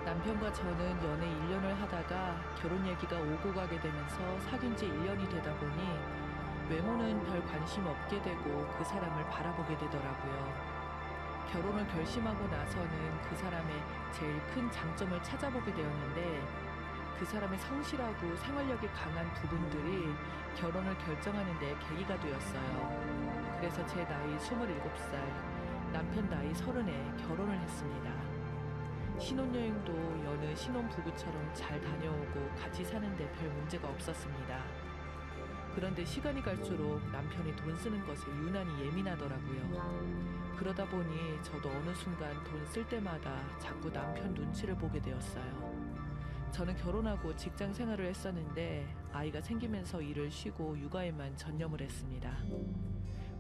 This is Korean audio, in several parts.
남편과 저는 연애 1년을 하다가 결혼 얘기가 오고 가게 되면서 사귄 지 1년이 되다 보니 외모는 별 관심 없게 되고 그 사람을 바라보게 되더라고요. 결혼을 결심하고 나서는 그 사람의 제일 큰 장점을 찾아보게 되었는데 그 사람의 성실하고 생활력이 강한 부분들이 결혼을 결정하는 데 계기가 되었어요. 그래서 제 나이 27살, 남편 나이 30에 결혼을 했습니다. 신혼여행도 여느 신혼부부처럼 잘 다녀오고 같이 사는데 별 문제가 없었습니다. 그런데 시간이 갈수록 남편이 돈 쓰는 것에 유난히 예민하더라고요. 그러다 보니 저도 어느 순간 돈 쓸 때마다 자꾸 남편 눈치를 보게 되었어요. 저는 결혼하고 직장 생활을 했었는데 아이가 생기면서 일을 쉬고 육아에만 전념을 했습니다.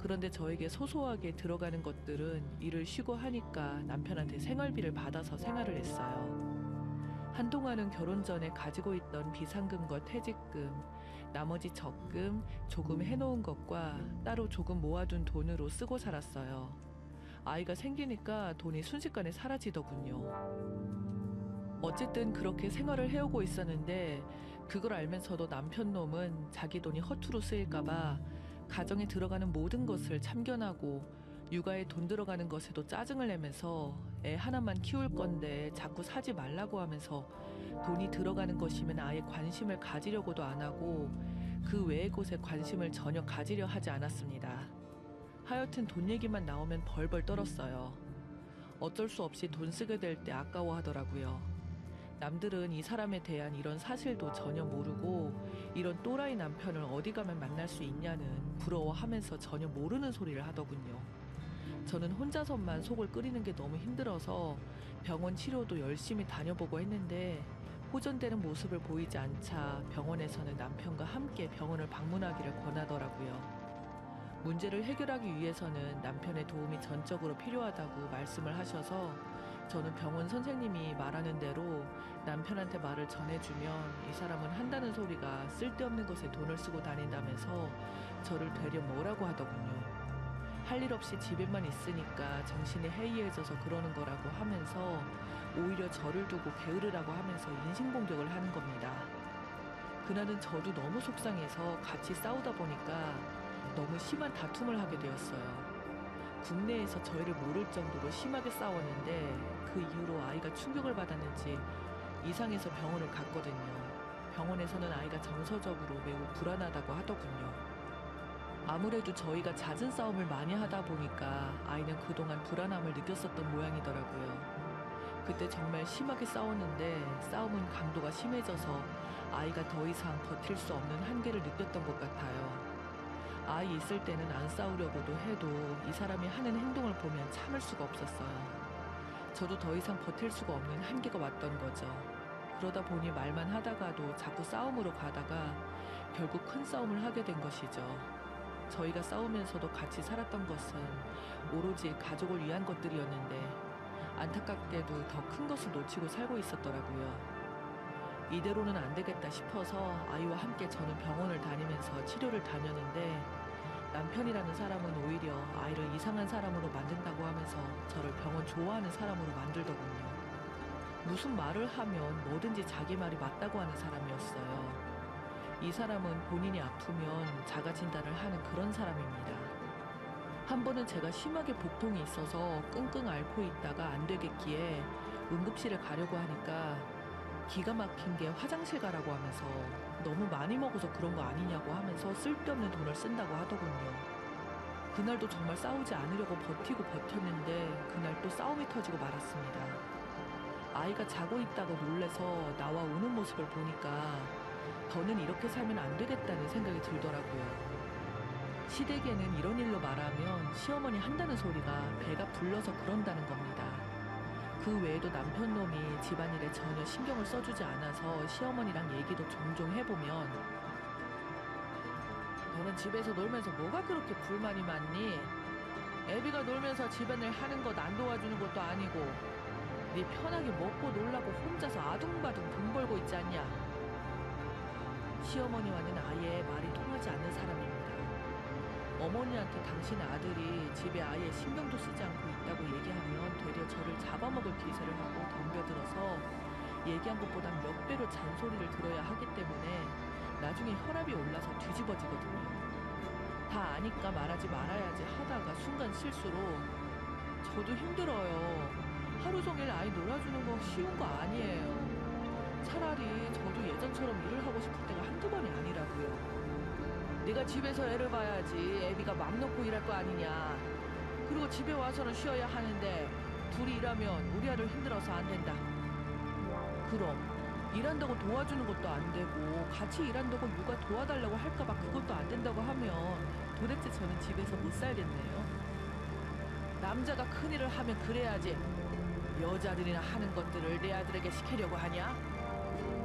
그런데 저에게 소소하게 들어가는 것들은 일을 쉬고 하니까 남편한테 생활비를 받아서 생활을 했어요. 한동안은 결혼 전에 가지고 있던 비상금과 퇴직금, 나머지 적금, 조금 해놓은 것과 따로 조금 모아둔 돈으로 쓰고 살았어요. 아이가 생기니까 돈이 순식간에 사라지더군요. 어쨌든 그렇게 생활을 해오고 있었는데 그걸 알면서도 남편 놈은 자기 돈이 허투루 쓰일까봐 가정에 들어가는 모든 것을 참견하고 육아에 돈 들어가는 것에도 짜증을 내면서 애 하나만 키울 건데 자꾸 사지 말라고 하면서 돈이 들어가는 것이면 아예 관심을 가지려고도 안 하고 그 외의 곳에 관심을 전혀 가지려 하지 않았습니다. 하여튼 돈 얘기만 나오면 벌벌 떨었어요. 어쩔 수 없이 돈 쓰게 될 때 아까워하더라고요. 남들은 이 사람에 대한 이런 사실도 전혀 모르고 이런 또라이 남편을 어디 가면 만날 수 있냐는 부러워하면서 전혀 모르는 소리를 하더군요. 저는 혼자서만 속을 끓이는 게 너무 힘들어서 병원 치료도 열심히 다녀보고 했는데 호전되는 모습을 보이지 않자 병원에서는 남편과 함께 병원을 방문하기를 권하더라고요. 문제를 해결하기 위해서는 남편의 도움이 전적으로 필요하다고 말씀을 하셔서 저는 병원 선생님이 말하는 대로 남편한테 말을 전해주면 이 사람은 한다는 소리가 쓸데없는 것에 돈을 쓰고 다닌다면서 저를 되려 뭐라고 하더군요. 할 일 없이 집에만 있으니까 정신이 해이해져서 그러는 거라고 하면서 오히려 저를 두고 게으르라고 하면서 인신공격을 하는 겁니다. 그날은 저도 너무 속상해서 같이 싸우다 보니까 너무 심한 다툼을 하게 되었어요. 국내에서 저희를 모를 정도로 심하게 싸웠는데 그 이후로 아이가 충격을 받았는지 이상해서 병원을 갔거든요. 병원에서는 아이가 정서적으로 매우 불안하다고 하더군요. 아무래도 저희가 잦은 싸움을 많이 하다 보니까 아이는 그동안 불안함을 느꼈었던 모양이더라고요. 그때 정말 심하게 싸웠는데 싸움은 강도가 심해져서 아이가 더 이상 버틸 수 없는 한계를 느꼈던 것 같아요. 아이 있을 때는 안 싸우려고도 해도 이 사람이 하는 행동을 보면 참을 수가 없었어요. 저도 더 이상 버틸 수가 없는 한계가 왔던 거죠. 그러다 보니 말만 하다가도 자꾸 싸움으로 가다가 결국 큰 싸움을 하게 된 것이죠. 저희가 싸우면서도 같이 살았던 것은 오로지 가족을 위한 것들이었는데 안타깝게도 더 큰 것을 놓치고 살고 있었더라고요. 이대로는 안 되겠다 싶어서 아이와 함께 저는 병원을 다니면서 치료를 다녔는데 남편이라는 사람은 오히려 아이를 이상한 사람으로 만든다고 하면서 저를 병원 좋아하는 사람으로 만들더군요. 무슨 말을 하면 뭐든지 자기 말이 맞다고 하는 사람이었어요. 이 사람은 본인이 아프면 자가 진단을 하는 그런 사람입니다. 한 번은 제가 심하게 복통이 있어서 끙끙 앓고 있다가 안 되겠기에 응급실에 가려고 하니까 기가 막힌 게 화장실 가라고 하면서 너무 많이 먹어서 그런 거 아니냐고 하면서 쓸데없는 돈을 쓴다고 하더군요. 그날도 정말 싸우지 않으려고 버티고 버텼는데 그날 또 싸움이 터지고 말았습니다. 아이가 자고 있다가 놀래서 나와 우는 모습을 보니까 더는 이렇게 살면 안 되겠다는 생각이 들더라고요. 시댁에는 이런 일로 말하면 시어머니 한다는 소리가 배가 불러서 그런다는 겁니다. 그 외에도 남편 놈이 집안일에 전혀 신경을 써주지 않아서 시어머니랑 얘기도 종종 해보면 너는 집에서 놀면서 뭐가 그렇게 불만이 많니? 애비가 놀면서 집안일 하는 것 안 도와주는 것도 아니고 네 편하게 먹고 놀라고 혼자서 아둥바둥 돈 벌고 있지 않냐? 시어머니와는 아예 말이 통하지 않는 사람입니다. 어머니한테 당신의 아들이 집에 아예 신경도 쓰지 않고 있다고 얘기하면 되려 저를 잡아먹을 기세를 하고 덤벼들어서 얘기한 것보다 몇 배로 잔소리를 들어야 하기 때문에 나중에 혈압이 올라서 뒤집어지거든요. 다 아니까 말하지 말아야지 하다가 순간 실수로 저도 힘들어요. 하루 종일 아이 놀아주는 거 쉬운 거 아니에요. 차라리 저도 예전처럼 일을 하고 싶을 때가 한두 번이 아니라고요. 네가 집에서 애를 봐야지 애비가 맘 놓고 일할 거 아니냐. 그리고 집에 와서는 쉬어야 하는데 둘이 일하면 우리 아들 힘들어서 안 된다. 그럼 일한다고 도와주는 것도 안 되고 같이 일한다고 육아 도와달라고 할까봐 그것도 안 된다고 하면 도대체 저는 집에서 못 살겠네요. 남자가 큰일을 하면 그래야지. 여자들이나 하는 것들을 내 아들에게 시키려고 하냐?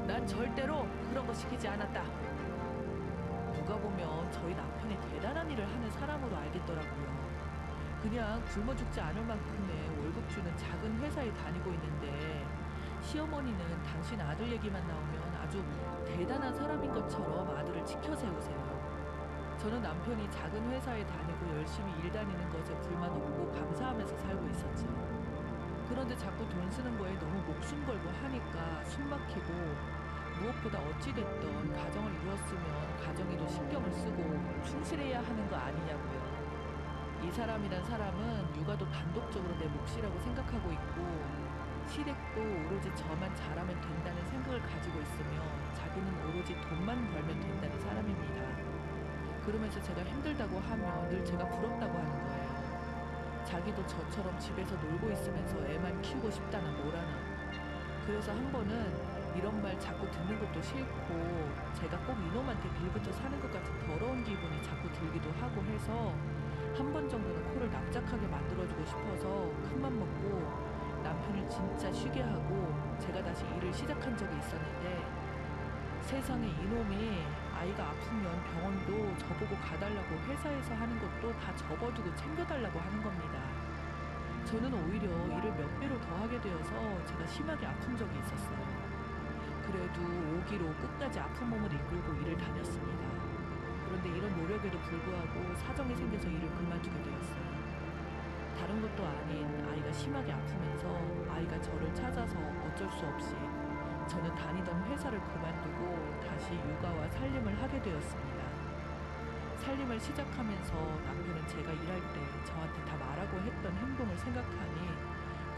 난 절대로 그런 거 시키지 않았다. 누가 보면 저희 남편이 대단한 일을 하는 사람으로 알겠더라고요. 그냥 굶어 죽지 않을 만큼의 월급 주는 작은 회사에 다니고 있는데 시어머니는 당신 아들 얘기만 나오면 아주 대단한 사람인 것처럼 아들을 지켜 세우세요. 저는 남편이 작은 회사에 다니고 열심히 일 다니는 것에 불만 없고 감사하면서 살고 있었죠. 그런데 자꾸 돈 쓰는 거에 너무 목숨 걸고 하니까 숨 막히고 무엇보다 어찌됐든 가정을 이루었으면 가정에도 신경을 쓰고 충실해야 하는 거 아니냐고요. 이 사람이란 사람은 육아도 단독적으로 내 몫이라고 생각하고 있고 시댁도 오로지 저만 잘하면 된다는 생각을 가지고 있으며 자기는 오로지 돈만 벌면 된다는 사람입니다. 그러면서 제가 힘들다고 하면 늘 제가 부럽다고 하는 거예요. 자기도 저처럼 집에서 놀고 있으면서 애만 키우고 싶다나 뭐라나. 그래서 한 번은 이런 말 자꾸 듣는 것도 싫고 제가 꼭 이놈한테 빌부터 사는 것 같은 더러운 기분이 자꾸 들기도 하고 해서 한 번 정도는 코를 납작하게 만들어주고 싶어서 큰맘 먹고 남편을 진짜 쉬게 하고 제가 다시 일을 시작한 적이 있었는데 세상에 이놈이 아이가 아프면 병원도 저보고 가달라고 회사에서 하는 것도 다 접어두고 챙겨달라고 하는 겁니다. 저는 오히려 일을 몇 배로 더 하게 되어서 제가 심하게 아픈 적이 있었어요. 그래도 오기로 끝까지 아픈 몸을 이끌고 일을 다녔습니다. 그런데 이런 노력에도 불구하고 사정이 생겨서 일을 그만두게 되었어요. 다른 것도 아닌 아이가 심하게 아프면서 아이가 저를 찾아서 어쩔 수 없이 저는 다니던 회사를 그만두고 다시 육아와 살림을 하게 되었습니다. 살림을 시작하면서 남편은 제가 일할 때 저한테 다 말하고 했던 행동을 생각하니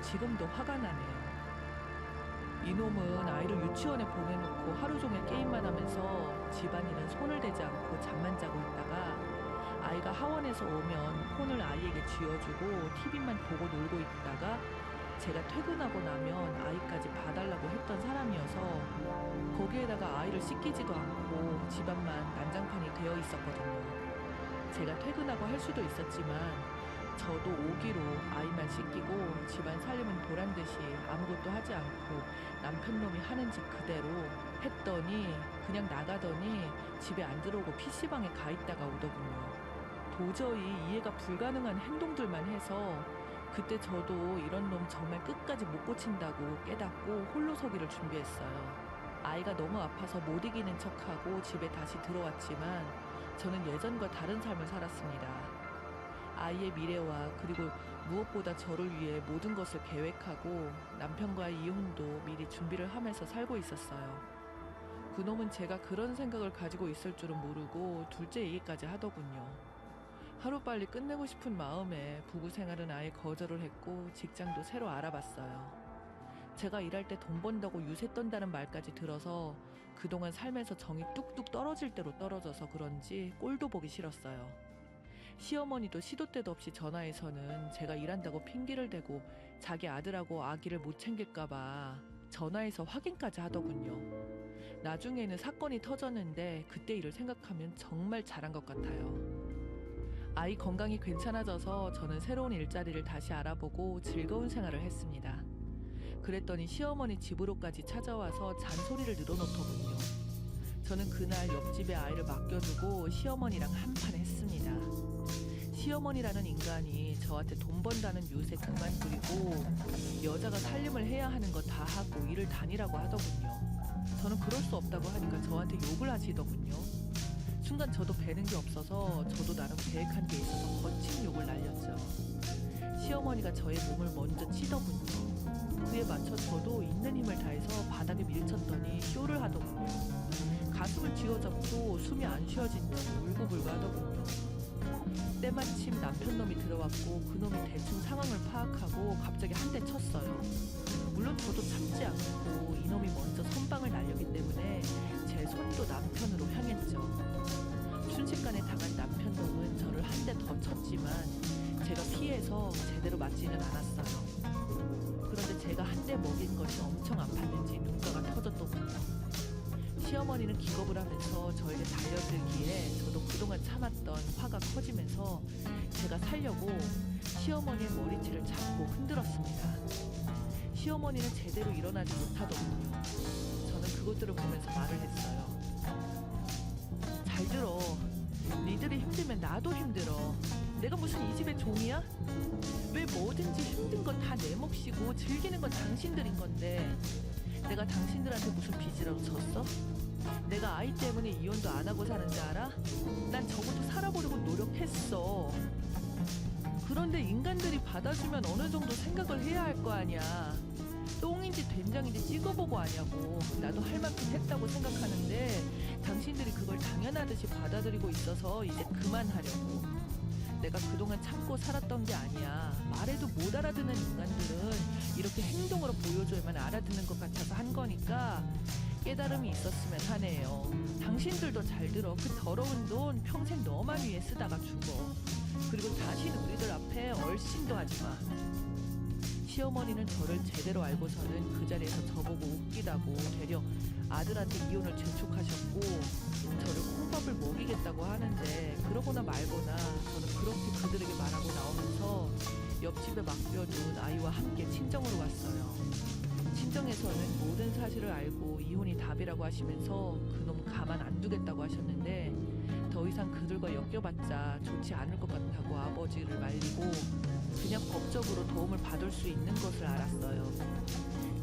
지금도 화가 나네요. 이놈은 아이를 유치원에 보내놓고 하루 종일 게임만 하면서 집안일은 손을 대지 않고 잠만 자고 있다가 아이가 하원에서 오면 폰을 아이에게 쥐어주고 TV만 보고 놀고 있다가 제가 퇴근하고 나면 아이까지 봐달라고 했던 사람이어서 거기에다가 아이를 씻기지도 않고 집안만 난장판이 되어 있었거든요. 제가 퇴근하고 할 수도 있었지만 저도 오기로 아이만 씻기고 집안 살림은 보란듯이 아무것도 하지 않고 남편 놈이 하는 짓 그대로 했더니 그냥 나가더니 집에 안 들어오고 PC방에 가 있다가 오더군요. 도저히 이해가 불가능한 행동들만 해서 그때 저도 이런 놈 정말 끝까지 못 고친다고 깨닫고 홀로 서기를 준비했어요. 아이가 너무 아파서 못 이기는 척하고 집에 다시 들어왔지만 저는 예전과 다른 삶을 살았습니다. 아이의 미래와 그리고 무엇보다 저를 위해 모든 것을 계획하고 남편과의 이혼도 미리 준비를 하면서 살고 있었어요. 그놈은 제가 그런 생각을 가지고 있을 줄은 모르고 둘째 얘기까지 하더군요. 하루빨리 끝내고 싶은 마음에 부부 생활은 아예 거절을 했고 직장도 새로 알아봤어요. 제가 일할 때 돈 번다고 유세 떤다는 말까지 들어서 그동안 삶에서 정이 뚝뚝 떨어질 대로 떨어져서 그런지 꼴도 보기 싫었어요. 시어머니도 시도 때도 없이 전화해서는 제가 일한다고 핑계를 대고 자기 아들하고 아기를 못 챙길까봐 전화해서 확인까지 하더군요. 나중에는 사건이 터졌는데 그때 일을 생각하면 정말 잘한 것 같아요. 아이 건강이 괜찮아져서 저는 새로운 일자리를 다시 알아보고 즐거운 생활을 했습니다. 그랬더니 시어머니 집으로까지 찾아와서 잔소리를 늘어놓더군요. 저는 그날 옆집에 아이를 맡겨두고 시어머니랑 한판 했습니다. 시어머니라는 인간이 저한테 돈 번다는 유세 그만두리고 여자가 살림을 해야 하는 거 다 하고 일을 다니라고 하더군요. 저는 그럴 수 없다고 하니까 저한테 욕을 하시더군요. 순간 저도 배는 게 없어서 저도 나름 계획한 게 있어서 거친 욕을 날렸죠. 시어머니가 저의 몸을 먼저 치더군요. 그야 이에 맞춰 저도 있는 힘을 다해서 바닥에 밀쳤더니 쇼를 하더군요. 가슴을 쥐어잡고 숨이 안 쉬어진다고 울고불고 하더군요. 때마침 남편 놈이 들어왔고 그놈이 대충 상황을 파악하고 갑자기 한 대 쳤어요. 물론 저도 참지 않고 이놈이 먼저 선방을 날렸기 때문에 제 손도 남편으로 향했죠. 순식간에 당한 남편 놈은 저를 한 대 더 쳤지만 제가 피해서 제대로 맞지는 않았어요. 그런데 제가 한 대 먹인 것이 엄청 아팠는지 눈가가 터졌더군요. 시어머니는 기겁을 하면서 저에게 달려들기에 저도 그동안 참았던 화가 커지면서 제가 살려고 시어머니의 머리채를 잡고 흔들었습니다. 시어머니는 제대로 일어나지 못하더군요. 저는 그것들을 보면서 말을 했어요. 잘 들어. 니들이 힘들면 나도 힘들어. 내가 무슨 이 집의 종이야? 왜 뭐든지 힘든 건 다 내 몫이고 즐기는 건 당신들인 건데 내가 당신들한테 무슨 빚이라도 졌어? 내가 아이 때문에 이혼도 안 하고 사는지 알아? 난 적어도 살아보려고 노력했어. 그런데 인간들이 받아주면 어느 정도 생각을 해야 할 거 아니야. 똥인지 된장인지 찍어보고 하냐고. 나도 할 만큼 했다고 생각하는데 당신들이 그걸 당연하듯이 받아들이고 있어서 이제 그만하려고. 내가 그동안 참고 살았던 게 아니야. 말해도 못 알아듣는 인간들은 이렇게 행동으로 보여줘야만 알아듣는 것 같아서 한 거니까 깨달음이 있었으면 하네요. 당신들도 잘 들어. 그 더러운 돈 평생 너만 위해 쓰다가 죽어. 그리고 다신 우리들 앞에 얼씬도 하지 마. 시어머니는 저를 제대로 알고서는 그 자리에서 저보고 웃기다고 되려 아들한테 이혼을 재촉하셨고 저를 콩밥을 먹이겠다고 하는데 그러거나 말거나 저는 그렇게 그들에게 말하고 나오면서 옆집에 맡겨둔 아이와 함께 친정으로 왔어요. 친정에서는 모든 사실을 알고 이혼이 답이라고 하시면서 그놈 가만 안 두겠다고 하셨는데 더 이상 그들과 엮여봤자 좋지 않을 것 같다고 아버지를 말리고 그냥 법적으로 도움을 받을 수 있는 것을 알았어요.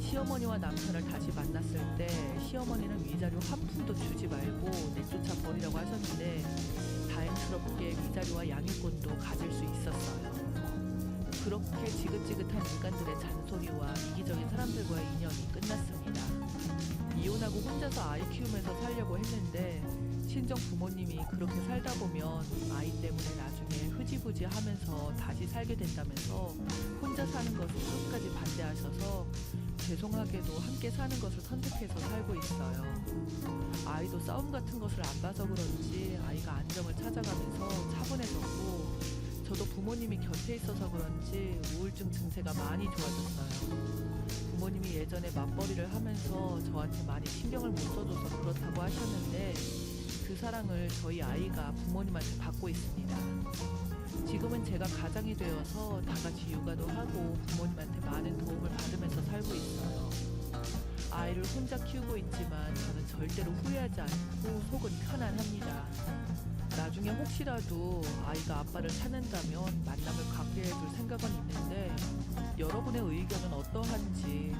시어머니와 남편을 다시 만났을 때 시어머니는 위자료 한 푼도 주지 말고 내쫓아 버리라고 하셨는데 다행스럽게 위자료와 양육권도 가질 수 있었어요. 그렇게 지긋지긋한 인간들의 잔소리와 이기적인 사람들과의 인연이 끝났습니다. 이혼하고 혼자서 아이 키우면서 살려고 했는데 친정 부모님이 그렇게 살다 보면 아이 때문에 나중에 흐지부지 하면서 다시 살게 된다면서 혼자 사는 것을 끝까지 반대하셔서 죄송하게도 함께 사는 것을 선택해서 살고 있어요. 아이도 싸움 같은 것을 안 봐서 그런지 아이가 안정을 찾아가면서 차분해졌고 저도 부모님이 곁에 있어서 그런지 우울증 증세가 많이 좋아졌어요. 부모님이 예전에 맞벌이를 하면서 저한테 많이 신경을 못 써줘서 그렇다고 하셨는데 그 사랑을 저희 아이가 부모님한테 받고 있습니다. 지금은 제가 가장이 되어서 다 같이 육아도 하고 부모님한테 많은 도움을 받으면서 살고 있어요. 아이를 혼자 키우고 있지만 저는 절대로 후회하지 않고 속은 편안합니다. 나중에 혹시라도 아이가 아빠를 찾는다면 만남을 갖게 해둘 생각은 있는데 여러분의 의견은 어떠한지